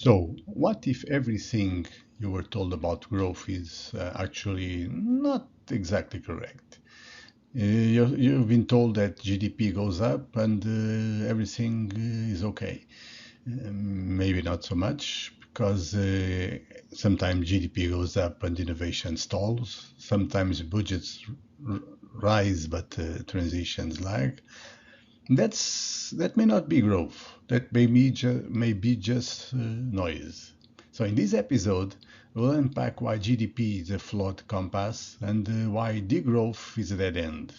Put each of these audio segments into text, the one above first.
So, what if everything you were told about growth is actually not exactly correct? You've been told that GDP goes up and everything is okay. Maybe not so much because sometimes GDP goes up and innovation stalls. Sometimes budgets r- rise but transitions lag. That may not be growth. That may be just noise. So in this episode, we'll unpack why GDP is a flawed compass and why degrowth is a dead end,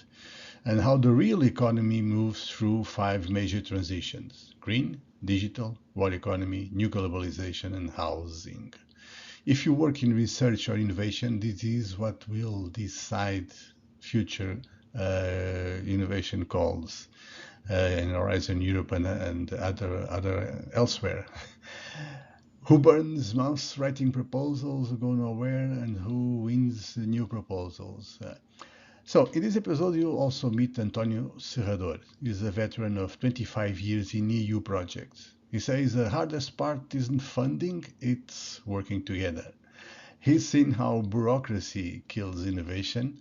and how the real economy moves through five major transitions: green, digital, war economy, new globalization, and housing. If you work in research or innovation, this is what will decide future innovation calls in Horizon Europe and other elsewhere. Who burns months writing proposals, who go nowhere, and who wins the new proposals? So, in this episode, you'll also meet Antonio Serrador. He's a veteran of 25 years in EU projects. He says the hardest part isn't funding, it's working together. He's seen how bureaucracy kills innovation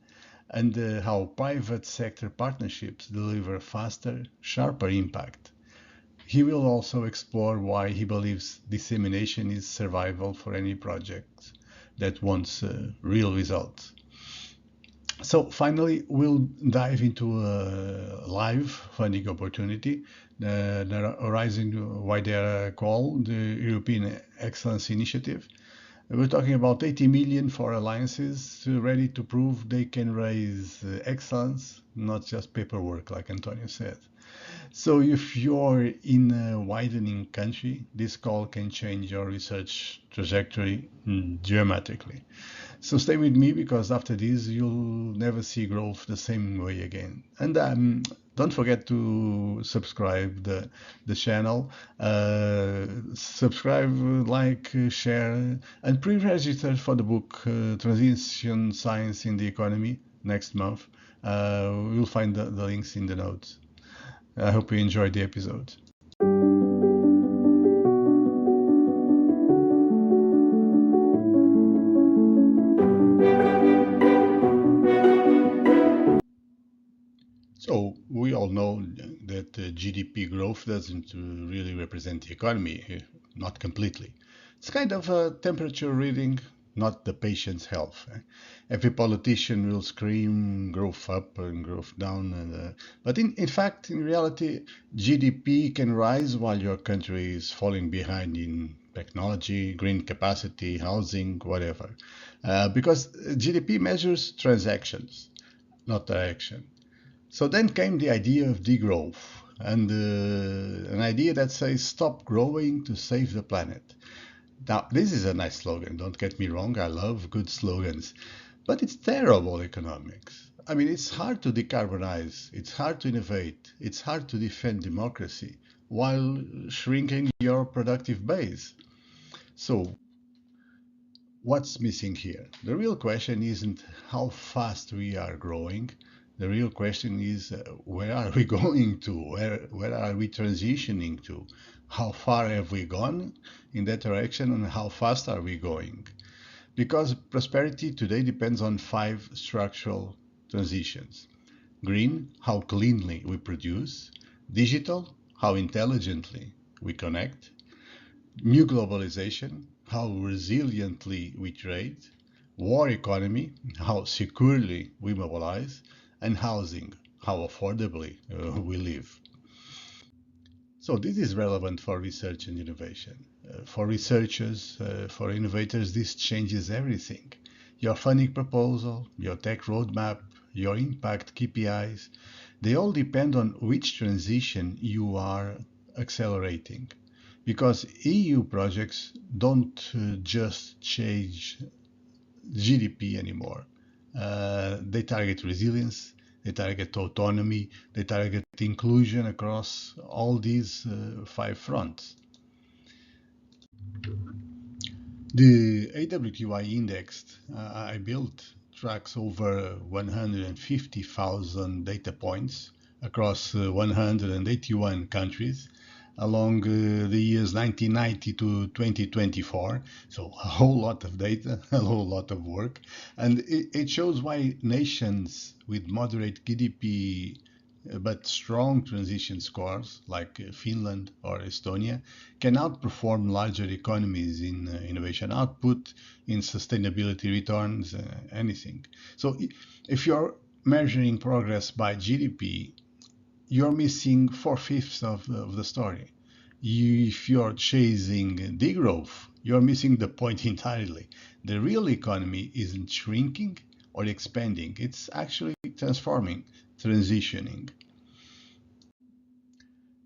and how private sector partnerships deliver faster, sharper impact. He will also explore why he believes dissemination is survival for any project that wants real results. So finally, we'll dive into a live funding opportunity that are arising why they are called the European Excellence Initiative. We're talking about 80 million for alliances ready to prove they can raise excellence, not just paperwork, like Antonio said. So if you're in a widening country, this call can change your research trajectory dramatically. So stay with me because after this, you'll never see growth the same way again. And don't forget to subscribe the channel, subscribe, like, share, and pre-register for the book Transition Science in the Economy next month. You'll find the links in the notes. I hope you enjoyed the episode. So we all know that GDP growth doesn't really represent the economy, not completely. It's kind of a temperature reading, not the patient's health. Every politician will scream growth up and growth down, but in fact, in reality, GDP can rise while your country is falling behind in technology, green capacity, housing, whatever. Because GDP measures transactions, not direction. So then came the idea of degrowth, and an idea that says stop growing to save the planet. Now, this is a nice slogan, don't get me wrong, I love good slogans, but it's terrible economics. I mean, it's hard to decarbonize, it's hard to innovate, it's hard to defend democracy while shrinking your productive base. So, what's missing here? The real question isn't how fast we are growing. The real question is where are we going to? Where are we transitioning to? How far have we gone in that direction and how fast are we going? Because prosperity today depends on five structural transitions. Green, how cleanly we produce. Digital, how intelligently we connect. New globalization, how resiliently we trade, war economy, how securely we mobilize, and housing, how affordably we live. So this is relevant for research and innovation. For researchers, for innovators, this changes everything. Your funding proposal, your tech roadmap, your impact KPIs, they all depend on which transition you are accelerating. Because EU projects don't just change GDP anymore. They target resilience, they target autonomy, they target inclusion across all these five fronts. The AWQI index I built tracks over 150,000 data points across 181 countries. along the years 1990 to 2024. So a whole lot of data, a whole lot of work. And it shows why nations with moderate GDP but strong transition scores like Finland or Estonia can outperform larger economies in innovation output, in sustainability returns, anything. So if you're measuring progress by GDP, you're missing four-fifths of the story. If you're chasing degrowth, you're missing the point entirely. The real economy isn't shrinking or expanding, it's actually transforming, transitioning.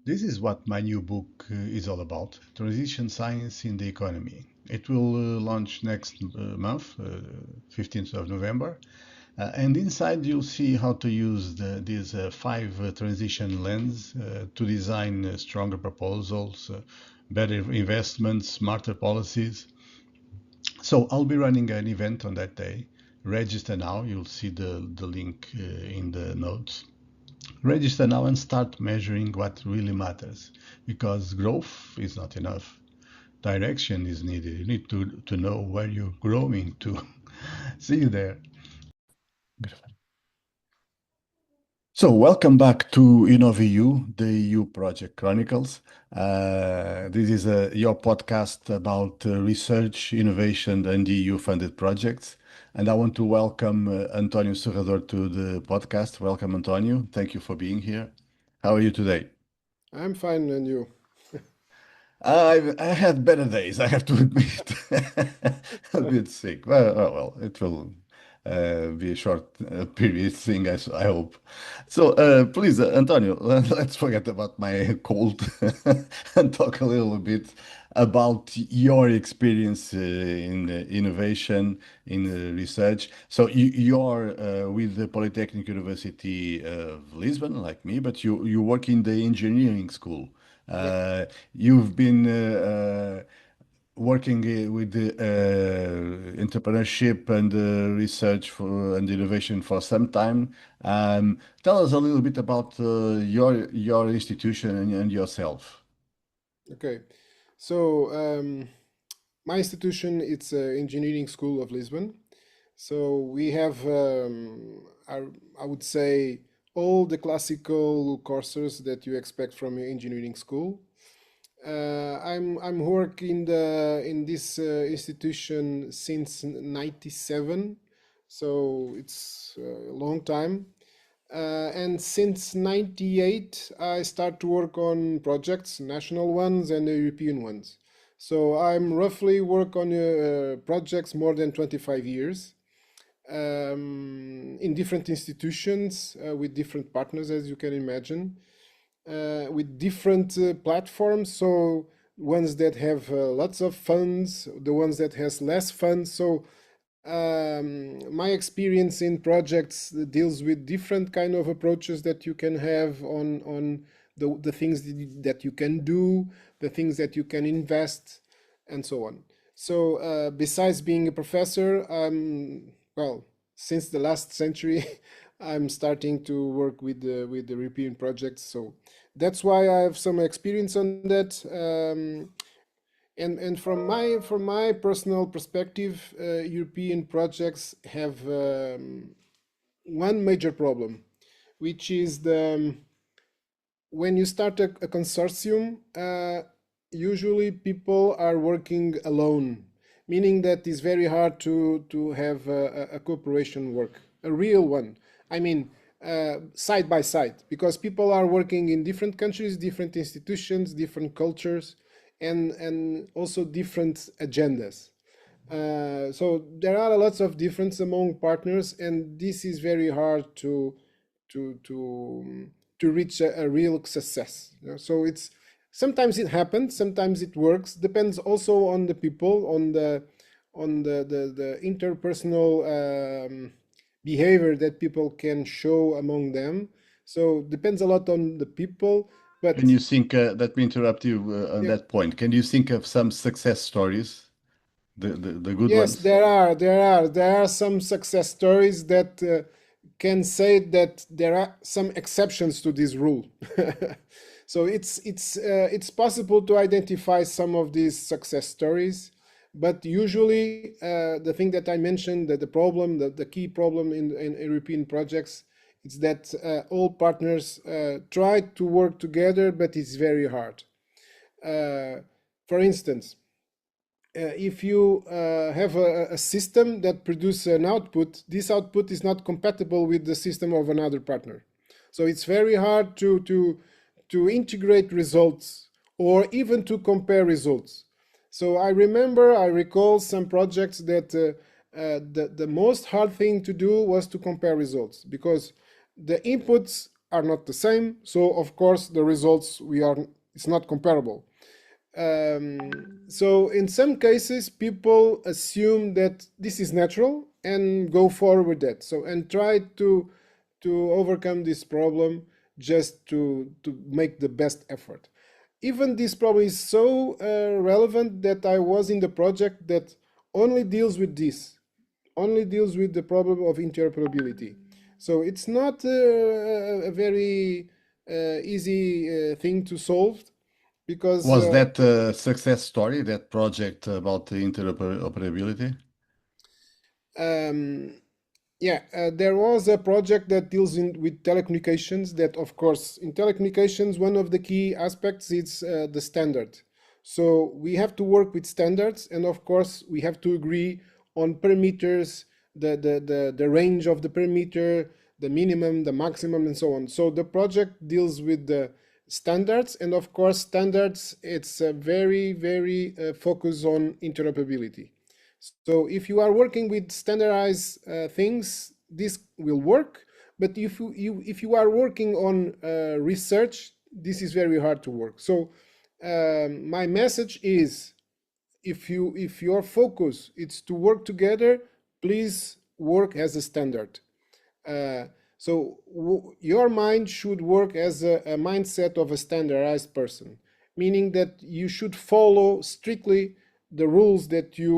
This is what my new book is all about, Transition Science in the Economy. It will launch next month, 15th of November. And inside you'll see how to use these five transition lens to design stronger proposals, better investments, smarter policies. So I'll be running an event on that day. Register now. You'll see the link in the notes. Register now and start measuring what really matters, because growth is not enough. Direction is needed. You need to know where you're growing to. See you there. So, welcome back to InnovEU, the EU Project Chronicles. This is your podcast about research, innovation, and EU-funded projects. And I want to welcome António Serrador to the podcast. Welcome, António. Thank you for being here. How are you today? I'm fine, and you? I had better days, I have to admit. A bit sick. Well, it will be a short period thing, I hope. So, please, Antonio, let's forget about my cold and talk a little bit about your experience in innovation, in research. So, you're with the Polytechnic University of Lisbon, like me, but you work in the engineering school. Yep. You've been working with the entrepreneurship and research for and innovation for some time. Tell us a little bit about your institution and yourself. Okay. So, my institution, it's Engineering School of Lisbon. So we have, I would say, all the classical courses that you expect from your engineering school. I'm working in this institution since '97, so it's a long time. And since '98, I start to work on projects, national ones and European ones. So I'm roughly work on projects more than 25 years in different institutions with different partners, as you can imagine, with different platforms. So ones that have lots of funds, the ones that has less funds. So my experience in projects deals with different kind of approaches that you can have on the things that you can do, the things that you can invest, and so on. So besides being a professor, well, since the last century, I'm starting to work with the European projects. So that's why I have some experience on that. And from my personal perspective, European projects have one major problem, which is when you start a consortium, usually people are working alone, meaning that it's very hard to have a cooperation work, a real one. I mean, side by side, because people are working in different countries, different institutions, different cultures, and also different agendas. So there are lots of difference among partners, and this is very hard to to to reach a real success. You know? So it's sometimes it happens, sometimes it works. Depends also on the people, on the interpersonal behavior that people can show among them. So depends a lot on the people, Can but you think, let me interrupt you on yeah. that point. Can you think of some success stories, the good Yes, ones? there are some success stories that can say that there are some exceptions to this rule. So it's possible to identify some of these success stories, but usually the thing that I mentioned, that the problem, the key problem in European projects, is that all partners try to work together, but it's very hard. Uh, for instance, if you have a system that produces an output, this output is not compatible with the system of another partner. So it's very hard to integrate results or even to compare results. So I recall some projects that the most hard thing to do was to compare results because the inputs are not the same. So of course the results it's not comparable. So in some cases, people assume that this is natural and go forward with that. So and try to overcome this problem just to make the best effort. Even this problem is so relevant that I was in the project that only deals with this, only deals with the problem of interoperability. So it's not a very easy thing to solve because Was that a success story, that project about the interoperability? um, yeah, there was a project that deals with telecommunications. That, of course, in telecommunications, one of the key aspects is the standard. So we have to work with standards, and of course, we have to agree on parameters, the range of the parameter, the minimum, the maximum, and so on. So the project deals with the standards, and of course, standards. It's very focused on interoperability. So if you are working with standardized things, this will work. But if you are working on research, this is very hard to work. So my message is, if your focus is to work together, please work as a standard. Uh, your mind should work as a mindset of a standardized person, meaning that you should follow strictly the rules that you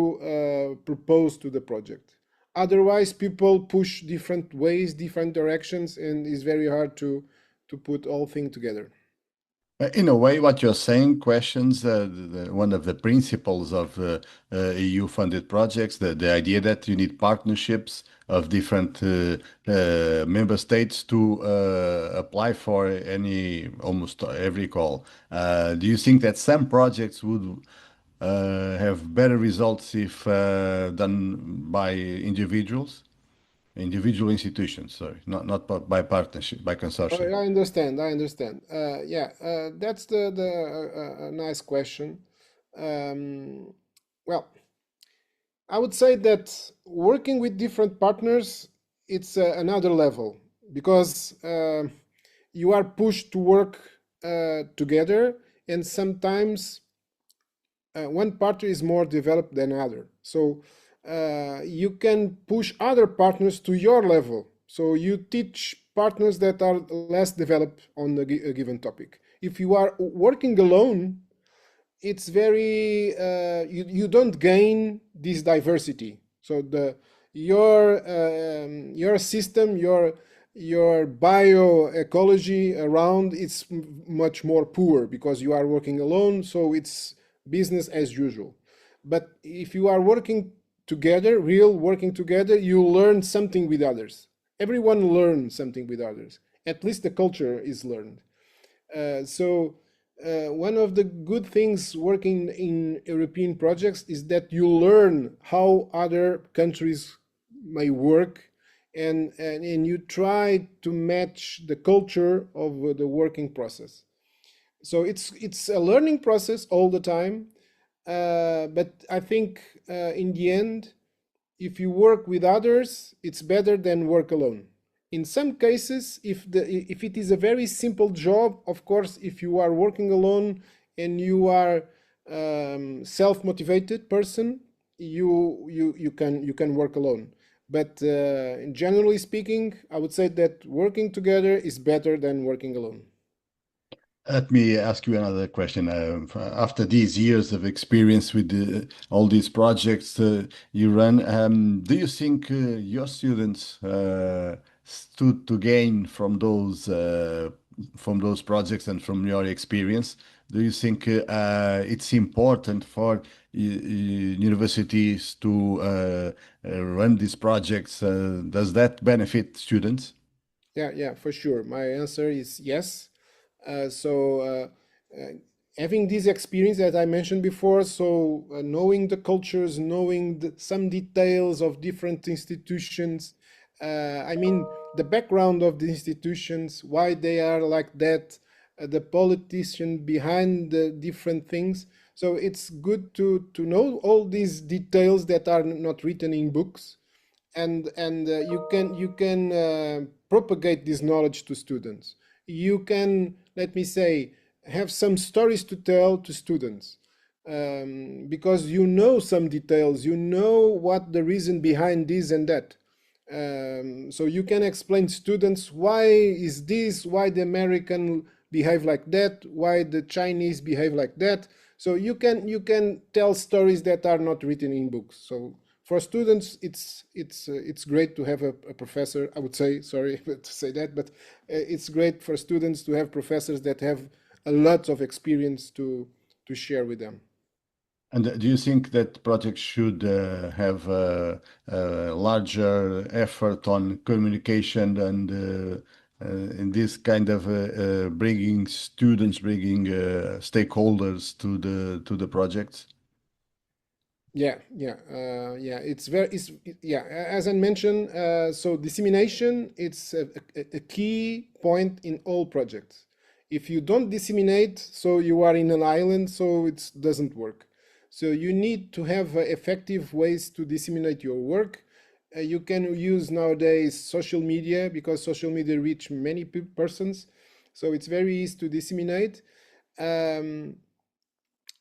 propose to the project. Otherwise, people push different ways, different directions, and it's very hard to put all things together. In a way, what you're saying questions one of the principles of EU-funded projects, the idea that you need partnerships of different member states to apply for almost every call. Do you think that some projects would have better results if done by individual institutions, sorry, not by partnership, by Oh, consortium? I understand. I understand. Yeah, that's the nice question. Um, well, I would say that working with different partners, it's another level because you are pushed to work together, and sometimes one partner is more developed than other. So you can push other partners to your level. So you teach partners that are less developed on a given topic. If you are working alone, it's very you don't gain this diversity. So your system, your bioecology around it's much more poor because you are working alone. So it's business as usual. But if you are working together, real working together, you learn something with others. Everyone learns something with others. At least the culture is learned. One of the good things working in European projects is that you learn how other countries may work, and you try to match the culture of the working process. So it's a learning process all the time, but I think in the end, if you work with others, it's better than work alone. In some cases, if it is a very simple job, of course, if you are working alone and you are self-motivated person, you can work alone. But generally speaking, I would say that working together is better than working alone. Let me ask you another question. After these years of experience with all these projects you run, do you think your students stood to gain from those from those projects and from your experience, do you think it's important for universities to run these projects? Does that benefit students? Yeah, for sure. My answer is yes. So having this experience that I mentioned before, knowing the cultures, knowing some details of different institutions, I mean the background of the institutions, why they are like that, the politician behind the different things. So it's good to know all these details that are not written in books, and you can propagate this knowledge to students. You can, let me say, have some stories to tell to students, because you know some details, you know what the reason behind this and that. So you can explain to students why is this, why the American behave like that, why the Chinese behave like that. So you can tell stories that are not written in books. So for students, it's great to have a professor. I would say, sorry to say that, but it's great for students to have professors that have a lot of experience to share with them. And do you think that projects should have a larger effort on communication and in this kind of bringing students, bringing stakeholders to the projects? Yeah. Yeah. As I mentioned, so dissemination, it's a key point in all projects. If you don't disseminate, so you are in an island, so it doesn't work. So you need to have effective ways to disseminate your work. You can use nowadays social media, because social media reach many persons, so it's very easy to disseminate. Um,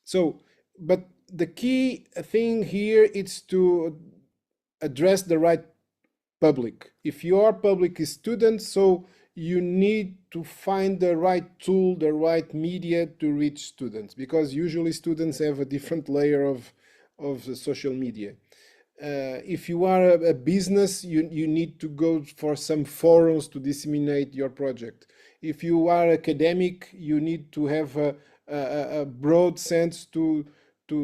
so, but the key thing here is to address the right public. If your public is students, so you need to find the right tool, the right media to reach students, because usually students have a different layer of the social media. If you are a business, you need to go for some forums to disseminate your project. If you are academic, you need to have a broad sense to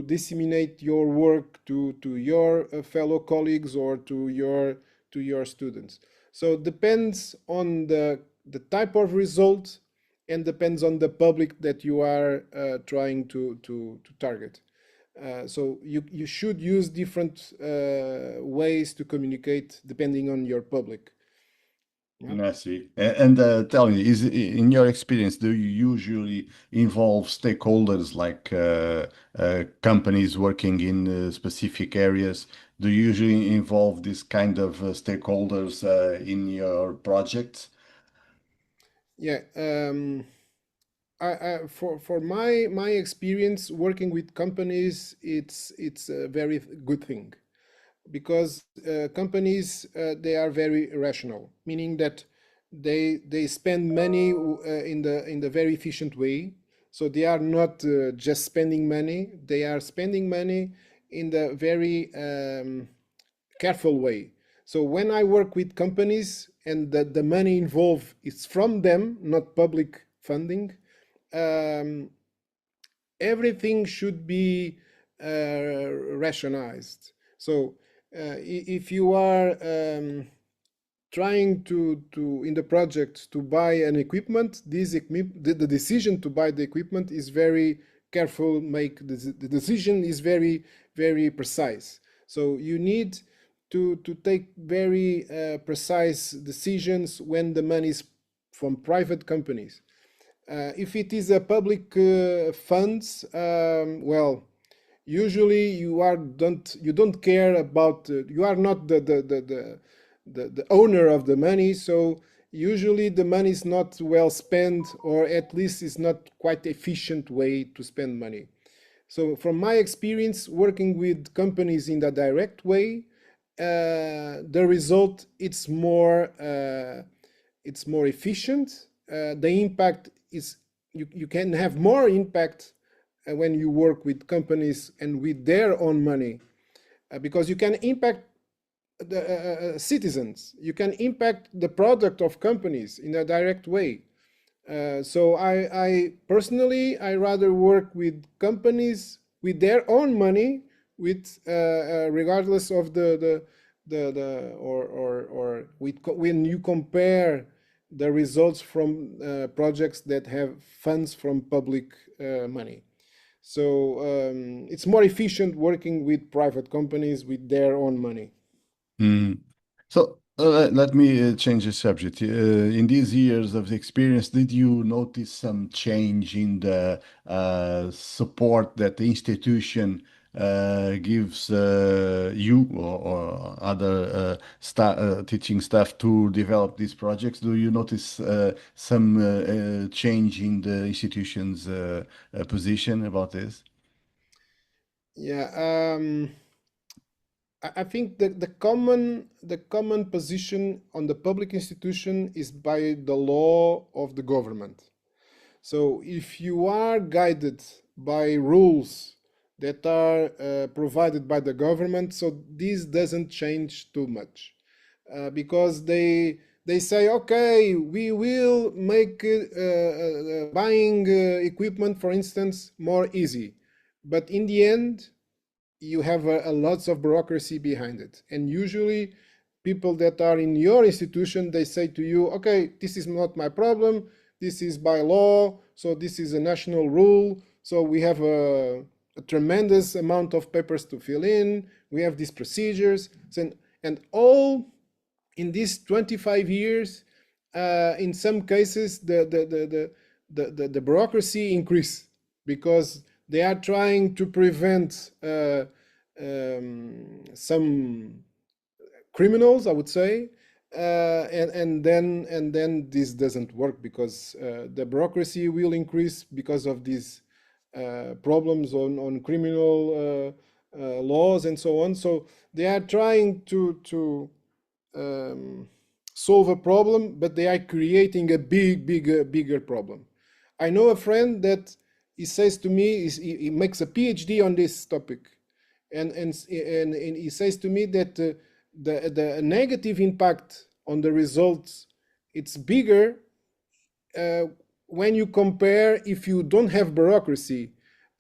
disseminate your work to your fellow colleagues or to your students. So it depends on the type of result, and depends on the public that you are trying to target. So you should use different ways to communicate depending on your public. Yeah. I see. And tell me, in your experience, do you usually involve stakeholders like companies working in specific areas? Do you usually involve this kind of stakeholders in your projects? Yeah. For my experience working with companies, it's a very good thing, because companies, they are very rational, meaning that they spend money in the very efficient way. So they are not just spending money; they are spending money in the very careful way. So when I work with companies and the money involved is from them, not public funding, um, everything should be rationalized. So if you are trying to in the project to buy an equipment, the decision to buy the equipment is very careful. The decision is very precise. So you need to take very precise decisions when the money is from private companies. If it is a public funds, well, usually you don't care about, you are not the owner of the money, so usually the money is not well spent, or at least is not quite efficient way to spend money. So from my experience working with companies in the direct way, the result it's more efficient. The impact is, you can have more impact when you work with companies and with their own money, because you can impact the citizens, you can impact the product of companies in a direct way. So I personally, I rather work with companies with their own money, with regardless of the or with when you compare the results from projects that have funds from public money. So it's more efficient working with private companies with their own money. Mm. So let me change the subject. In these years of experience, did you notice some change in the support that the institution gives you or other sta teaching staff to develop these projects? Do you notice some change in the institution's position about this? Yeah. I think that the common position on the public institution is by the law of the government. So if you are guided by rules that are provided by the government, so this doesn't change too much, because they say, okay, we will make buying equipment, for instance, more easy, but in the end you have a lots of bureaucracy behind it. And usually people that are in your institution, they say to you, okay, this is not my problem, this is by law, so this is a national rule, so we have a tremendous amount of papers to fill in, we have these procedures. And all in these 25 years, in some cases the bureaucracy increase, because they are trying to prevent some criminals, I would say, and then this doesn't work, because the bureaucracy will increase because of these problems on criminal laws and so on. So they are trying to um, solve a problem, but they are creating a bigger problem. I know a friend that he says to me, he makes a PhD on this topic, and he says to me that the negative impact on the results, it's bigger uh, when you compare if you don't have bureaucracy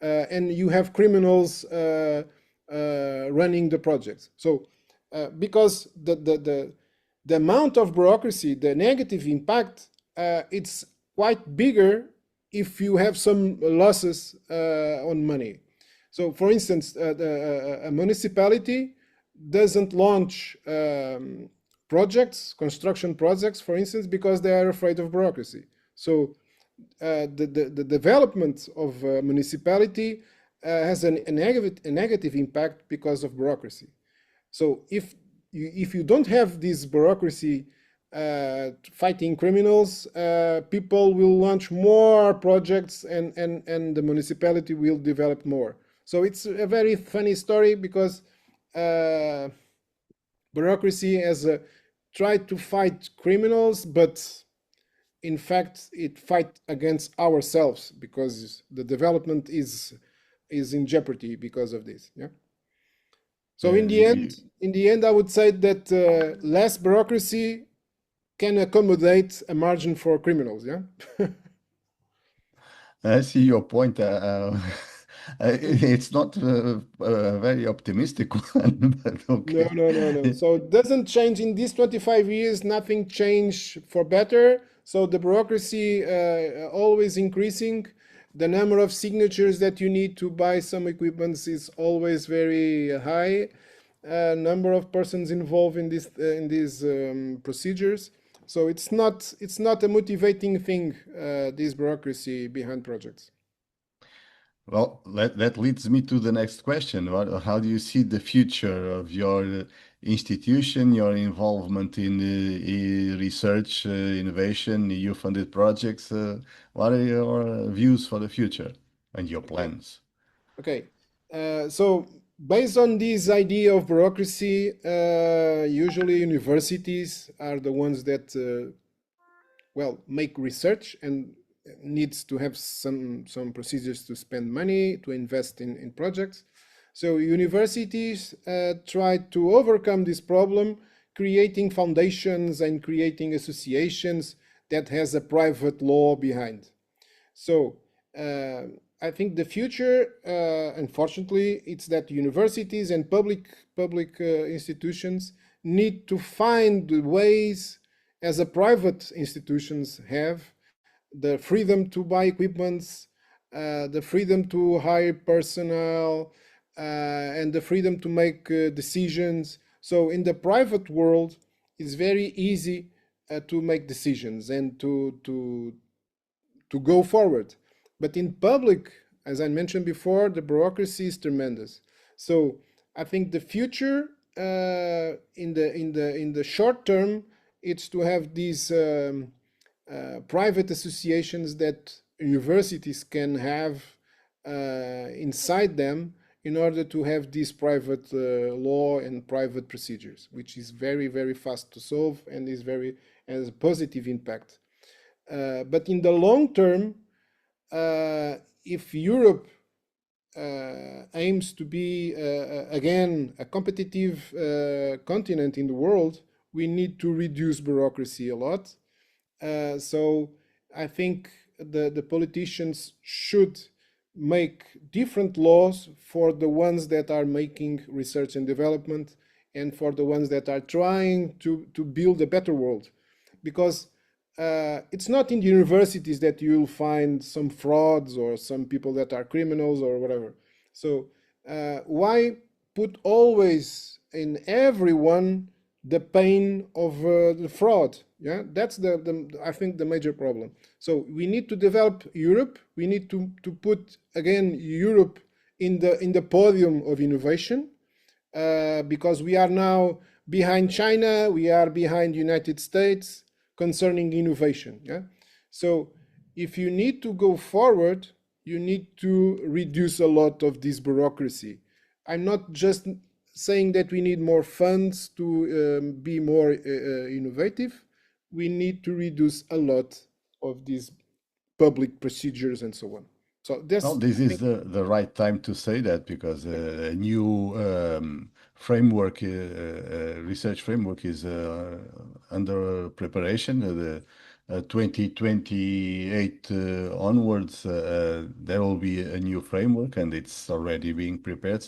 and you have criminals running the projects. So because the amount of bureaucracy, the negative impact, it's quite bigger if you have some losses on money. So, for instance, a municipality doesn't launch projects, construction projects, for instance, because they are afraid of bureaucracy. So, the development of a municipality has a negative impact because of bureaucracy. So if you don't have this bureaucracy fighting criminals, people will launch more projects, and the municipality will develop more. So it's a very funny story, because uh, bureaucracy has tried to fight criminals, but in fact it fight against ourselves, because the development is in jeopardy because of this. Yeah. So in the end, You, I would say that less bureaucracy can accommodate a margin for criminals. Yeah. I see your point. It's not a very optimistic one, but No, okay. no, no, no. So it doesn't change in these 25 years. Nothing changed for better. So the bureaucracy always increasing. The number of signatures that you need to buy some equipments is always very high. Number of persons involved in these procedures. So it's not a motivating thing. This bureaucracy behind projects. Well, that leads me to the next question. How do you see the future of your institution, your involvement in research, innovation, EU-funded projects? What are your views for the future and your Okay. plans? Okay. So based on this idea of bureaucracy, usually universities are the ones that make research and needs to have some procedures to spend money to invest in projects. So universities try to overcome this problem, creating foundations and creating associations that has a private law behind. So I think the future, unfortunately, it's that universities and public institutions need to find ways, as a private institutions have, the freedom to buy equipments, the freedom to hire personnel, and the freedom to make decisions. So in the private world, it's very easy to make decisions and to go forward. But in public, as I mentioned before, the bureaucracy is tremendous. So I think the future, in the short term, it's to have these private associations that universities can have inside them, in order to have this private law and private procedures, which is very, very fast to solve and has a positive impact. But in the long term, if Europe aims to be again a competitive continent in the world, we need to reduce bureaucracy a lot. So I think the politicians should make different laws for the ones that are making research and development, and for the ones that are trying to build a better world. Because it's not in the universities that you'll find some frauds or some people that are criminals or whatever. So why put always in everyone the pain of the fraud? Yeah, that's I think the major problem. So we need to develop Europe. We need to put again Europe in the podium of innovation, because we are now behind China, we are behind United States concerning innovation. Yeah. So if you need to go forward, you need to reduce a lot of this bureaucracy. I'm not just saying that we need more funds to be more innovative. We need to reduce a lot of these public procedures and so on. So Well, this, this I is think, the right time to say that, because yeah, a new framework, research framework, is under preparation. The 2028 onwards, there will be a new framework, and it's already being prepared.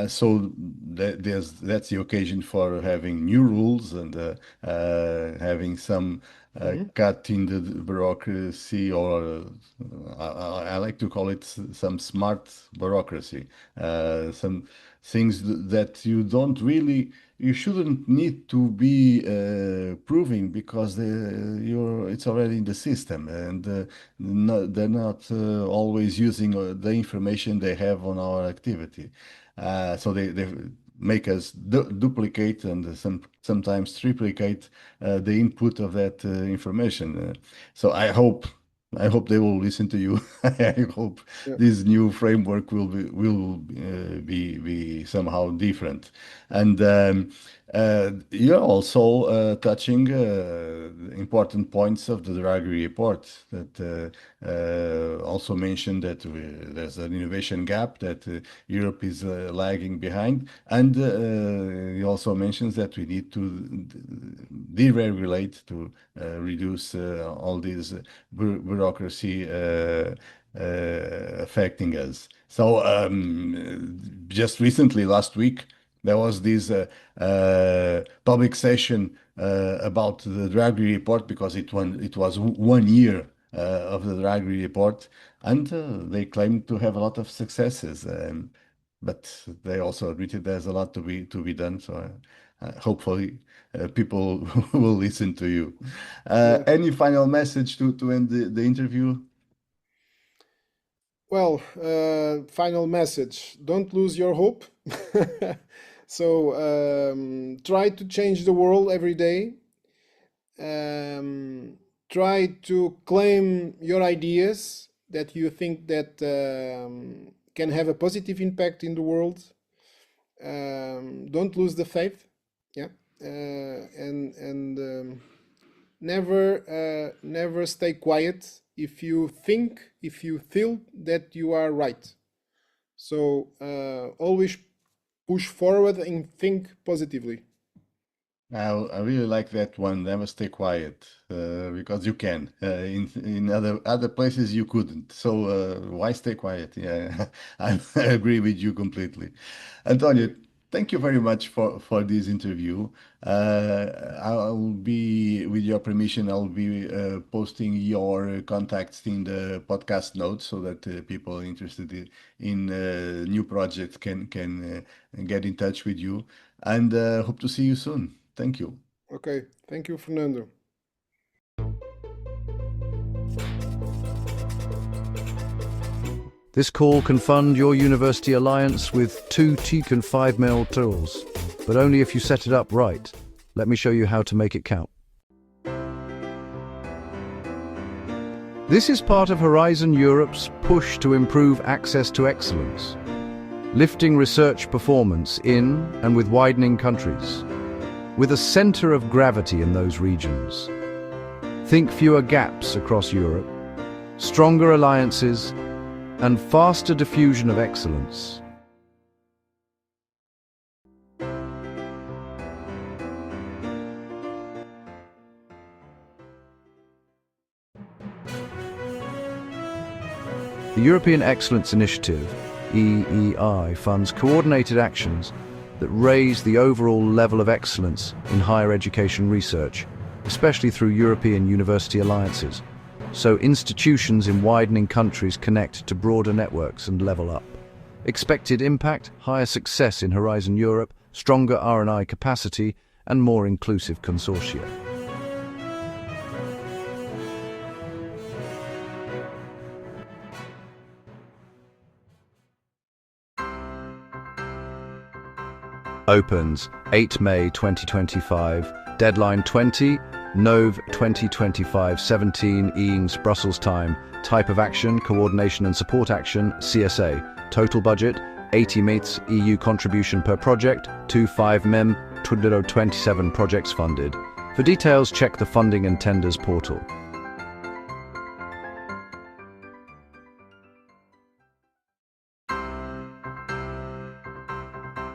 So that's the occasion for having new rules and having some mhm, cut in the bureaucracy, or I like to call it some smart bureaucracy. Some things that you shouldn't need to be proving, because it's already in the system, and they're not always using the information they have on our activity. So they make us duplicate and sometimes triplicate the input of that information. So I hope they will listen to you. I hope yeah, this new framework will be somehow different. And you're also touching important points of the Draghi report, that also mentioned that there's an innovation gap, that Europe is lagging behind, and he also mentions that we need to deregulate to reduce all these bureaucracy affecting us. So just recently, last week, there was this public session about the Draghi report, because it was 1 year of the Draghi report, and they claimed to have a lot of successes. But they also admitted there's a lot to be done. So hopefully people will listen to you. yeah. Any final message to end the interview? Well, final message: don't lose your hope. So try to change the world every day. Um, Try to claim your ideas that you think that can have a positive impact in the world. Don't lose the faith. Yeah, and never stay quiet if you feel that you are right. So always push forward and think positively. I really like that one. Never stay quiet, because you can. In other places you couldn't. So why stay quiet? Yeah, I agree with you completely. Antonio, thank you very much for this interview. I'll be, with your permission, I'll be posting your contacts in the podcast notes so that people interested in new projects can get in touch with you. And hope to see you soon. Thank you. Okay, thank you, Fernando. This call can fund your university alliance with 2 teak and 5 mil tools, but only if you set it up right. Let me show you how to make it count. This is part of Horizon Europe's push to improve access to excellence, lifting research performance in and with widening countries, with a center of gravity in those regions. Think fewer gaps across Europe, stronger alliances, and faster diffusion of excellence. The European Excellence Initiative, EEI, funds coordinated actions that raise the overall level of excellence in higher education research, especially through European university alliances, so institutions in widening countries connect to broader networks and level up. Expected impact: higher success in Horizon Europe, stronger R&I capacity, and more inclusive consortia. Opens 8 May 2025, deadline 20, Nov 2025, 17 EENS Brussels time, type of action, coordination and support action, CSA, total budget, 80 METs, EU contribution per project, 25 MEM, 27 projects funded. For details, check the Funding and Tenders portal.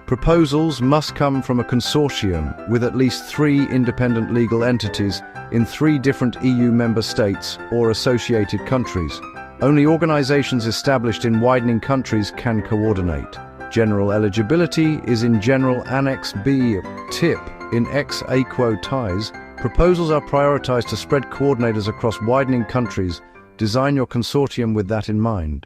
Proposals must come from a consortium with at least 3 independent legal entities in 3 different EU member states or associated countries. Only organizations established in widening countries can coordinate. General eligibility is in General Annex B. Tip: in ex aequo ties, proposals are prioritized to spread coordinators across widening countries. Design your consortium with that in mind.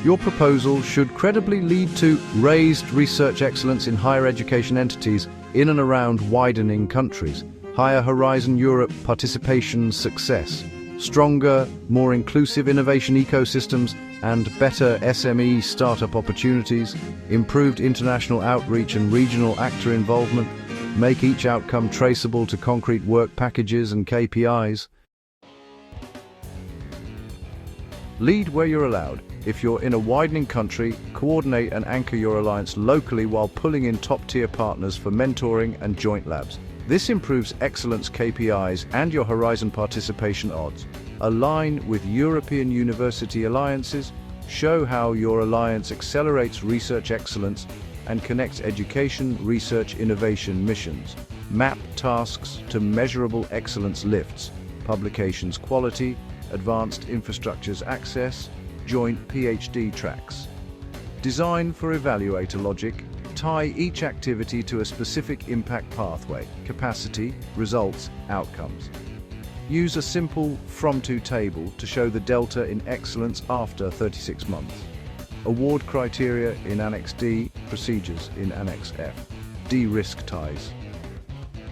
Your proposal should credibly lead to raised research excellence in higher education entities in and around widening countries, higher Horizon Europe participation success, stronger, more inclusive innovation ecosystems and better SME startup opportunities, improved international outreach and regional actor involvement, make each outcome traceable to concrete work packages and KPIs. Lead where you're allowed. If you're in a widening country, coordinate and anchor your alliance locally while pulling in top-tier partners for mentoring and joint labs. This improves excellence KPIs and your Horizon participation odds. Align with European university alliances, show how your alliance accelerates research excellence and connects education, research, innovation missions. Map tasks to measurable excellence lifts, publications quality, advanced infrastructures access, joint PhD tracks. Design for evaluator logic, tie each activity to a specific impact pathway, capacity, results, outcomes. Use a simple from-to table to show the delta in excellence after 36 months. Award criteria in Annex D, procedures in Annex F. De-risk ties.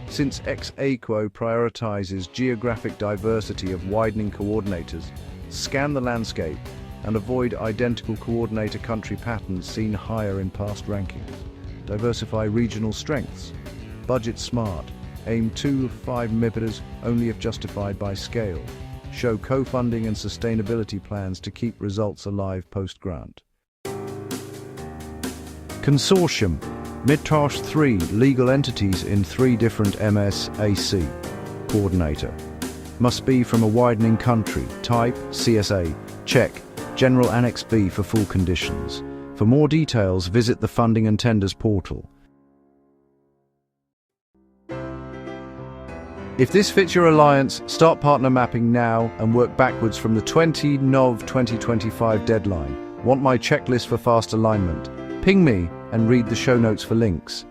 Since ex aequo prioritizes geographic diversity of widening coordinators, scan the landscape and avoid identical coordinator country patterns seen higher in past rankings. Diversify regional strengths. Budget smart. Aim 2 of 5 MIPIDs only if justified by scale. Show co-funding and sustainability plans to keep results alive post-grant. Consortium. Mid-task 3 legal entities in 3 different MSAC. Coordinator. Must be from a widening country. Type CSA. Check. General Annex B for full conditions. For more details, visit the Funding and Tenders portal. If this fits your alliance, start partner mapping now and work backwards from the 20 Nov 2025 deadline. Want my checklist for fast alignment? Ping me and read the show notes for links.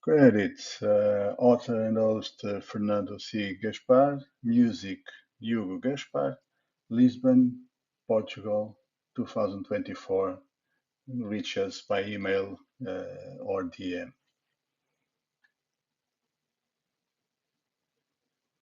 Credits, author and host Fernando C. Gaspar, music Hugo Gaspar, Lisbon, Portugal, 2024. Reach us by email or DM.